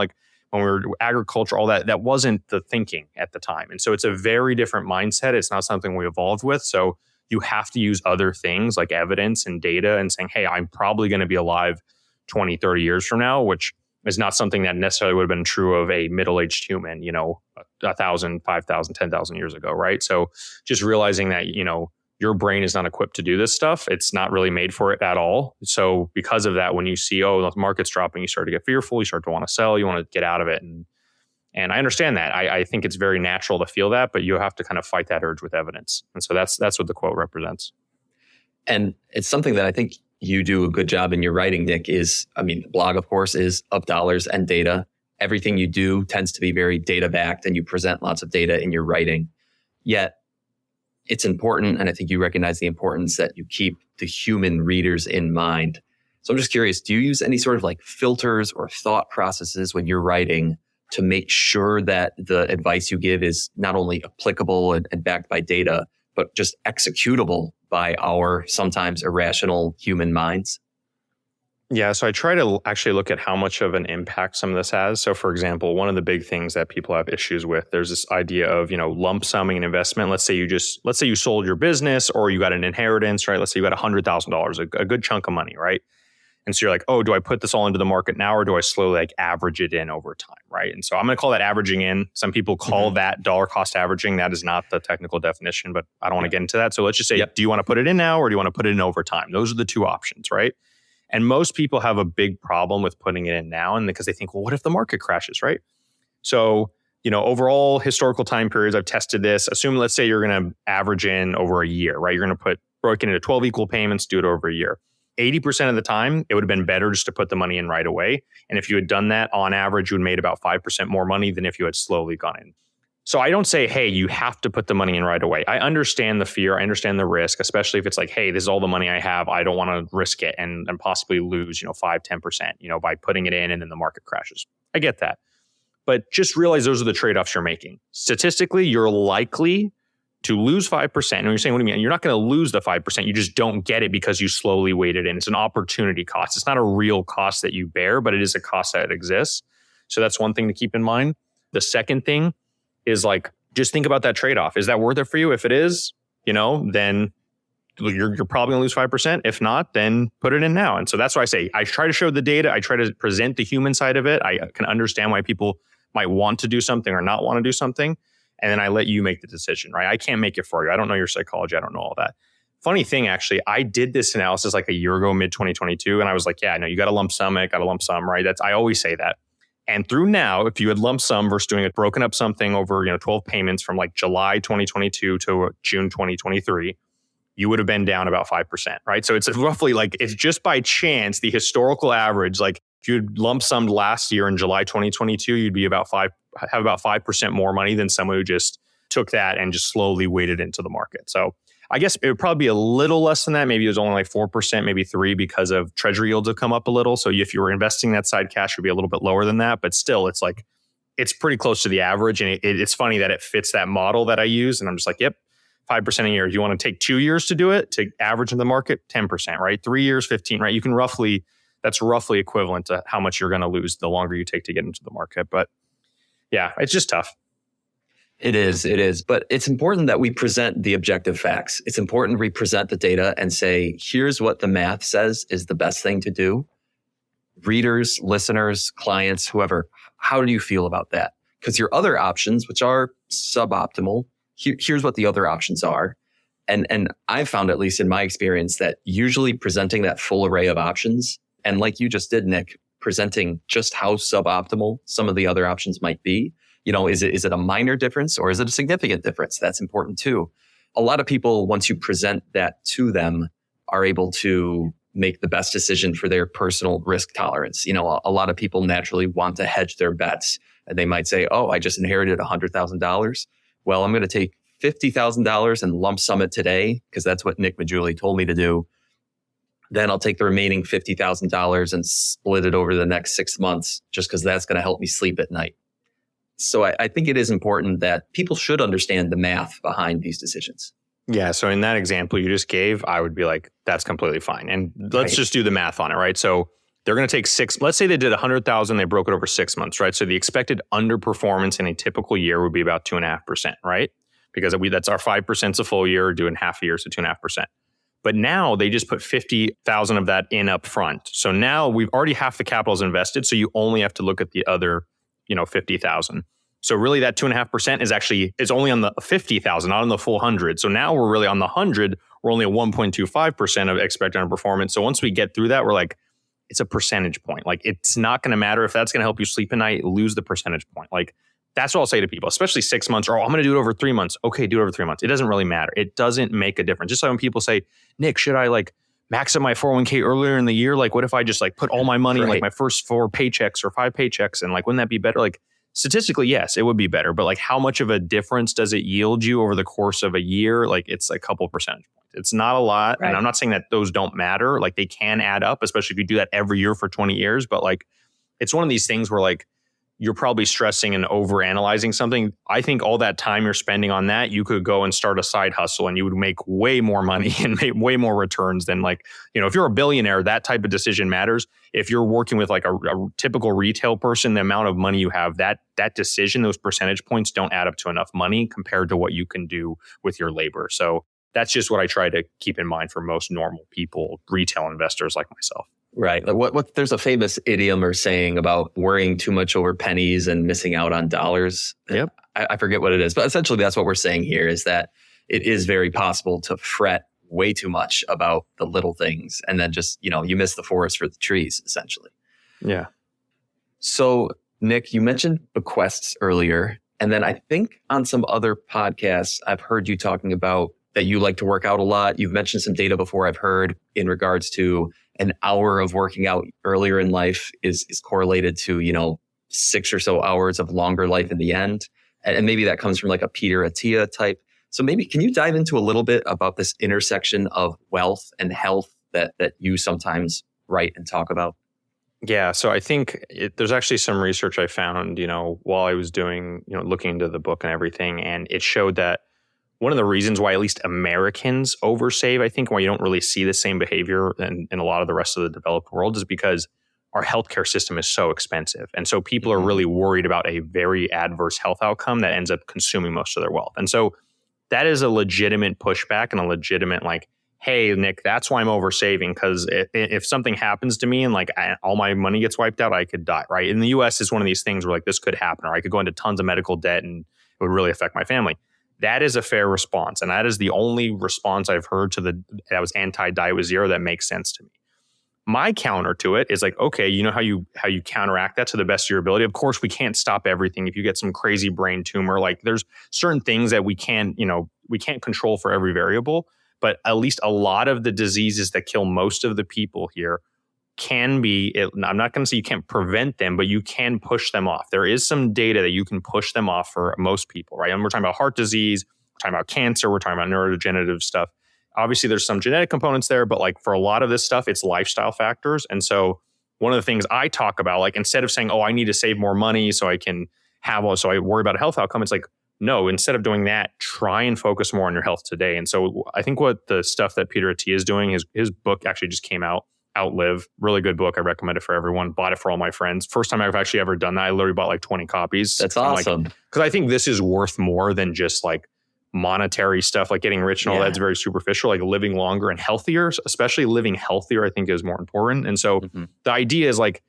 When we were agriculture, all that wasn't the thinking at the time. And so it's a very different mindset. It's not something we evolved with. So you have to use other things like evidence and data and saying, hey, I'm probably going to be alive 20, 30 years from now, which is not something that necessarily would have been true of a middle-aged human, 1,000, 5,000, 10,000 years ago, right? So just realizing that, your brain is not equipped to do this stuff. It's not really made for it at all. So because of that, when you see, the market's dropping, you start to get fearful, you start to want to sell, you want to get out of it. And I understand that. I think it's very natural to feel that, but you have to kind of fight that urge with evidence. And so that's what the quote represents. And it's something that I think you do a good job in your writing, Nick, the blog, of course, is of dollars and data. Everything you do tends to be very data backed, and you present lots of data in your writing. Yet it's important, and I think you recognize the importance that you keep the human readers in mind. So I'm just curious, do you use any sort of filters or thought processes when you're writing to make sure that the advice you give is not only applicable and backed by data, but just executable by our sometimes irrational human minds? Yeah, so I try to actually look at how much of an impact some of this has. So for example, one of the big things that people have issues with, there's this idea of, lump summing an investment. Let's say you sold your business or you got an inheritance, right? Let's say you got $100,000, a good chunk of money, right? And so you're like, oh, do I put this all into the market now or do I slowly average it in over time, right? And so I'm going to call that averaging in. Some people call that dollar cost averaging. That is not the technical definition, but I don't want to get into that. So let's just say, do you want to put it in now or do you want to put it in over time? Those are the two options, right? And most people have a big problem with putting it in now, and because they think, well, what if the market crashes, right? So, overall historical time periods, I've tested this. Let's say you're going to average in over a year, right? You're going to break it into 12 equal payments, do it over a year. 80% of the time, it would have been better just to put the money in right away. And if you had done that, on average, you would have made about 5% more money than if you had slowly gone in. So I don't say, hey, you have to put the money in right away. I understand the fear. I understand the risk, especially if it's like, hey, this is all the money I have. I don't want to risk it and possibly lose, 5, 10%, by putting it in and then the market crashes. I get that. But just realize those are the trade-offs you're making. Statistically, you're likely to lose 5%. And you're saying, what do you mean? You're not going to lose the 5%. You just don't get it because you slowly waited in. It's an opportunity cost. It's not a real cost that you bear, but it is a cost that exists. So that's one thing to keep in mind. The second thing is just think about that trade-off. Is that worth it for you? If it is, then you're probably going to lose 5%. If not, then put it in now. And so that's why I say, I try to show the data. I try to present the human side of it. I can understand why people might want to do something or not want to do something. And then I let you make the decision, right? I can't make it for you. I don't know your psychology. I don't know all that. Funny thing, actually, I did this analysis a year ago, mid-2022. And I was like, yeah, no, you got to lump sum it, got to lump sum, right? I always say that. And through now, if you had lump sum versus doing it broken up something over 12 payments from July 2022 to June 2023, you would have been down about 5%, right? So it's roughly it's just by chance, the historical average, if you'd lump summed last year in July 2022, you'd be have about 5% more money than someone who just took that and just slowly weighted into the market. So I guess it would probably be a little less than that. Maybe it was only 4%, maybe 3% because of treasury yields have come up a little. So if you were investing that side cash, it would be a little bit lower than that. But still, it's pretty close to the average. And it's funny that it fits that model that I use. And I'm just yep, 5% a year. If you want to take 2 years to do it, to average in the market, 10%, right? 3 years, 15, right? You can that's roughly equivalent to how much you're going to lose the longer you take to get into the market. But yeah, it's just tough. It is. But it's important that we present the objective facts. It's important we present the data and say, here's what the math says is the best thing to do. Readers, listeners, clients, whoever, how do you feel about that? Because your other options, which are suboptimal, here's what the other options are. And I've found, at least in my experience, that usually presenting that full array of options, and like you just did, Nick, presenting just how suboptimal some of the other options might be. Is it a minor difference or is it a significant difference? That's important too. A lot of people, once you present that to them, are able to make the best decision for their personal risk tolerance. A lot of people naturally want to hedge their bets. And they might say, oh, I just inherited $100,000. Well, I'm going to take $50,000 and lump sum it today because that's what Nick Maggiulli told me to do. Then I'll take the remaining $50,000 and split it over the next 6 months just because that's going to help me sleep at night. So I think it is important that people should understand the math behind these decisions. Yeah. So in that example you just gave, I would be that's completely fine. And let's just do the math on it, right? So they're going to take let's say they did 100,000, they broke it over 6 months, right? So the expected underperformance in a typical year would be about 2.5%, right? Because that's our 5% a full year, doing half a year, so 2.5%. But now they just put 50,000 of that in up front. So now we've already half the capital is invested. So you only have to look at the other 50,000. So really that 2.5% is only on the 50,000, not on the full 100. So now we're really on the 100. We're only at 1.25% of expected underperformance. So once we get through that, we're it's a percentage point. It's not going to matter if that's going to help you sleep at night, lose the percentage point. That's what I'll say to people, especially 6 months, or I'm going to do it over 3 months. Okay, do it over 3 months. It doesn't really matter. It doesn't make a difference. Just like when people say, Nick, should I max out my 401k earlier in the year? What if I just put all my money in my first 4 paychecks or 5 paychecks? And wouldn't that be better? Statistically, yes, it would be better. But how much of a difference does it yield you over the course of a year? It's a couple percentage points. It's not a lot. Right. And I'm not saying that those don't matter. They can add up, especially if you do that every year for 20 years. But it's one of these things where you're probably stressing and overanalyzing something. I think all that time you're spending on that, you could go and start a side hustle and you would make way more money and make way more returns than like, if you're a billionaire, that type of decision matters. If you're working with like a typical retail person, the amount of money you have, that decision, those percentage points don't add up to enough money compared to what you can do with your labor. So that's just what I try to keep in mind for most normal people, retail investors like myself. Right. Like there's a famous idiom or saying about worrying too much over pennies and missing out on dollars. Yep. I forget what it is, but essentially that's what we're saying here is that it is very possible to fret way too much about the little things. And then just, you miss the forest for the trees, essentially. Yeah. So Nick, you mentioned bequests earlier. And then I think on some other podcasts, I've heard you talking about that you like to work out a lot. You've mentioned some data before I've heard in regards to an hour of working out earlier in life is correlated to, 6 or so hours of longer life in the end. And maybe that comes from like a Peter Attia type. So maybe can you dive into a little bit about this intersection of wealth and health that you sometimes write and talk about? Yeah. So I think there's actually some research I found, while I was doing, looking into the book and everything. And it showed that one of the reasons why at least Americans oversave, I think, why you don't really see the same behavior in a lot of the rest of the developed world is because our healthcare system is so expensive. And so people are really worried about a very adverse health outcome that ends up consuming most of their wealth. And so that is a legitimate pushback and a legitimate like, hey, Nick, that's why I'm oversaving. Because if something happens to me and like all my money gets wiped out, I could die, right? In the US, it's one of these things where like this could happen, or I could go into tons of medical debt and it would really affect my family. That is a fair response. And that is the only response I've heard that was anti-die with zero that makes sense to me. My counter to it is like, okay, you know how you counteract that to the best of your ability? Of course, we can't stop everything. If you get some crazy brain tumor, like there's certain things that we can't control for every variable, but at least a lot of the diseases that kill most of the people here can be, I'm not going to say you can't prevent them, but you can push them off. There is some data that you can push them off for most people, right? And we're talking about heart disease, we're talking about cancer, we're talking about neurodegenerative stuff. Obviously, there's some genetic components there, but like for a lot of this stuff, it's lifestyle factors. And so one of the things I talk about, like instead of saying, oh, I need to save more money so I worry about a health outcome, it's like, no, instead of doing that, try and focus more on your health today. And so I think what the stuff that Peter Attia is doing, his book actually just came out, Outlive, really good book. I recommend it for everyone. Bought it for all my friends. First time I've actually ever done that. I literally bought like 20 copies. That's awesome. Because I think this is worth more than just like monetary stuff, like getting rich and all that's very superficial. Like living longer and healthier, especially living healthier, I think is more important. And so the idea is like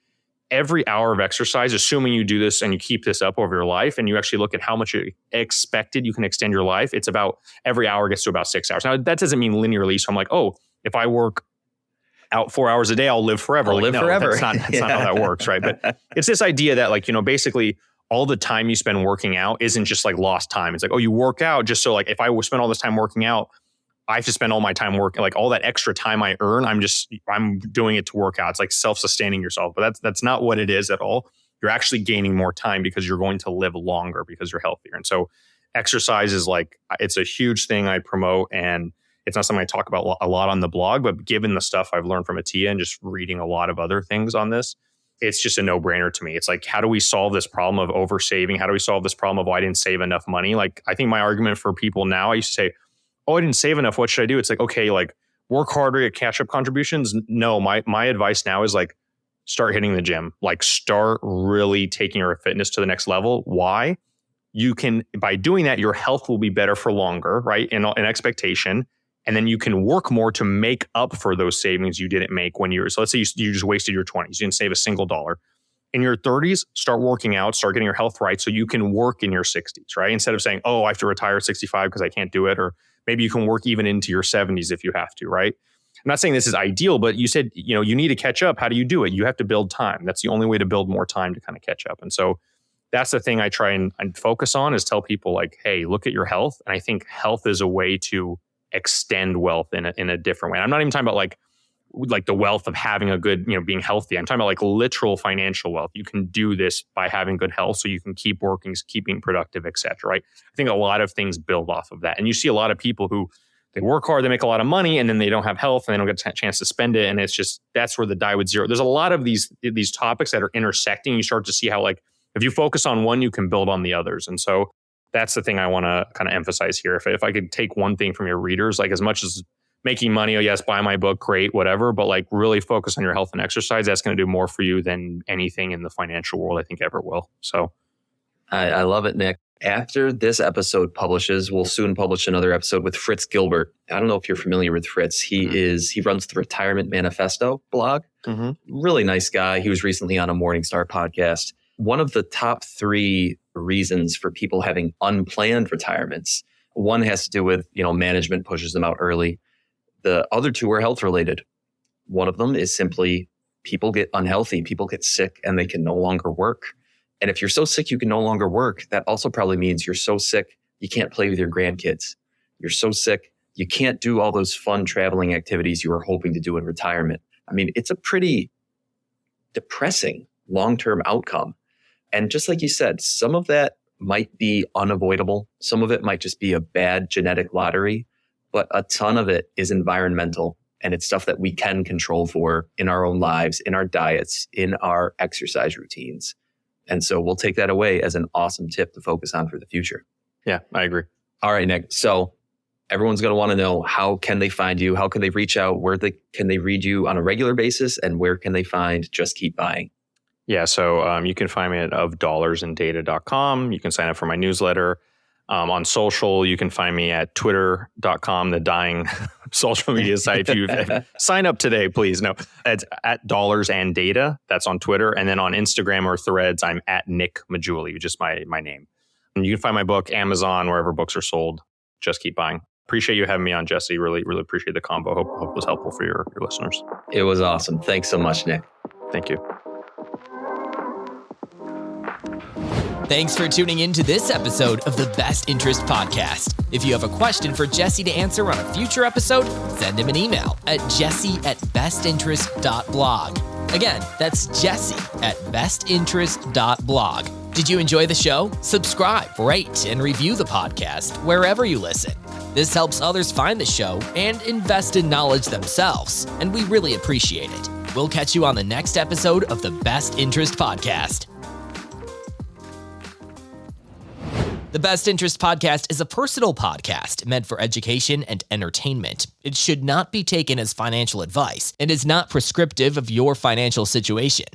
every hour of exercise, assuming you do this and you keep this up over your life and you actually look at how much expected you can extend your life, it's about every hour gets to about 6 hours. Now, that doesn't mean linearly. So I'm like, oh, if I work out 4 hours a day, I'll live forever. Live forever. That's not how that works, right? But it's this idea that like, basically all the time you spend working out isn't just like lost time. It's like, oh, you work out just so like if I spend all this time working out, I have to spend all my time working, like all that extra time I earn, I'm doing it to work out. It's like self-sustaining yourself, but that's not what it is at all. You're actually gaining more time because you're going to live longer because you're healthier. And so exercise is like, it's a huge thing I promote, and it's not something I talk about a lot on the blog, but given the stuff I've learned from Attia and just reading a lot of other things on this, it's just a no-brainer to me. It's like, how do we solve this problem of oversaving? How do we solve this problem of, I didn't save enough money? Like, I think my argument for people now, I used to say, oh, I didn't save enough. What should I do? It's like, okay, like work harder, get catch-up contributions. No, my advice now is like, start hitting the gym. Like start really taking your fitness to the next level. Why? You can, by doing that, your health will be better for longer, right? In expectation. And then you can work more to make up for those savings you didn't make when so let's say you just wasted your 20s. You didn't save a single dollar. In your 30s, start working out, start getting your health right so you can work in your 60s, right? Instead of saying, oh, I have to retire at 65 because I can't do it. Or maybe you can work even into your 70s if you have to, right? I'm not saying this is ideal, but you said, you need to catch up. How do you do it? You have to build time. That's the only way to build more time to kind of catch up. And so that's the thing I try and focus on, is tell people like, hey, look at your health. And I think health is a way to extend wealth in a different way. And I'm not even talking about like the wealth of having a good, being healthy. I'm talking about like literal financial wealth. You can do this by having good health so you can keep working, keep being productive, et cetera, right? I think a lot of things build off of that. And you see a lot of people who they work hard, they make a lot of money, and then they don't have health and they don't get a chance to spend it. And it's just, that's where the die with zero. There's a lot of these topics that are intersecting. You start to see how like if you focus on one, you can build on the others. And so that's the thing I want to kind of emphasize here. If I could take one thing from your readers, like as much as making money, oh yes, buy my book, great, whatever, but like really focus on your health and exercise. That's going to do more for you than anything in the financial world I think ever will. So I love it, Nick. After this episode publishes, we'll soon publish another episode with Fritz Gilbert. I don't know if you're familiar with Fritz. He runs the Retirement Manifesto blog. Really nice guy. He was recently on a Morningstar podcast. One of the top 3 reasons for people having unplanned retirements, one has to do with, management pushes them out early. The other 2 are health related. One of them is simply people get unhealthy, people get sick, and they can no longer work. And if you're so sick you can no longer work, that also probably means you're so sick you can't play with your grandkids. You're so sick you can't do all those fun traveling activities you were hoping to do in retirement. I mean, it's a pretty depressing long-term outcome. And just like you said, some of that might be unavoidable. Some of it might just be a bad genetic lottery, but a ton of it is environmental. And it's stuff that we can control for in our own lives, in our diets, in our exercise routines. And so we'll take that away as an awesome tip to focus on for the future. yeah, I agree. All right, Nick. So everyone's going to want to know, how can they find you? How can they reach out? Can they read you on a regular basis? And where can they find Just Keep Buying? Yeah, so you can find me at ofdollarsandData.com. You can sign up for my newsletter. On social, you can find me at twitter.com, the dying social media site. If you sign up today, please. No, it's at Dollars and Data. That's on Twitter. And then on Instagram or Threads, I'm at Nick Maggiulli, just my name. And you can find my book, Amazon, wherever books are sold. Just Keep Buying. Appreciate you having me on, Jesse. Really, really appreciate the combo. Hope it was helpful for your listeners. It was awesome. Thanks so much, Nick. Thank you. Thanks for tuning in to this episode of the Best Interest Podcast. If you have a question for Jesse to answer on a future episode, send him an email at jesse@bestinterest.blog. Again, that's jesse@bestinterest.blog. Did you enjoy the show? Subscribe, rate, and review the podcast wherever you listen. This helps others find the show and invest in knowledge themselves, and we really appreciate it. We'll catch you on the next episode of the Best Interest Podcast. The Best Interest Podcast is a personal podcast meant for education and entertainment. It should not be taken as financial advice and is not prescriptive of your financial situation.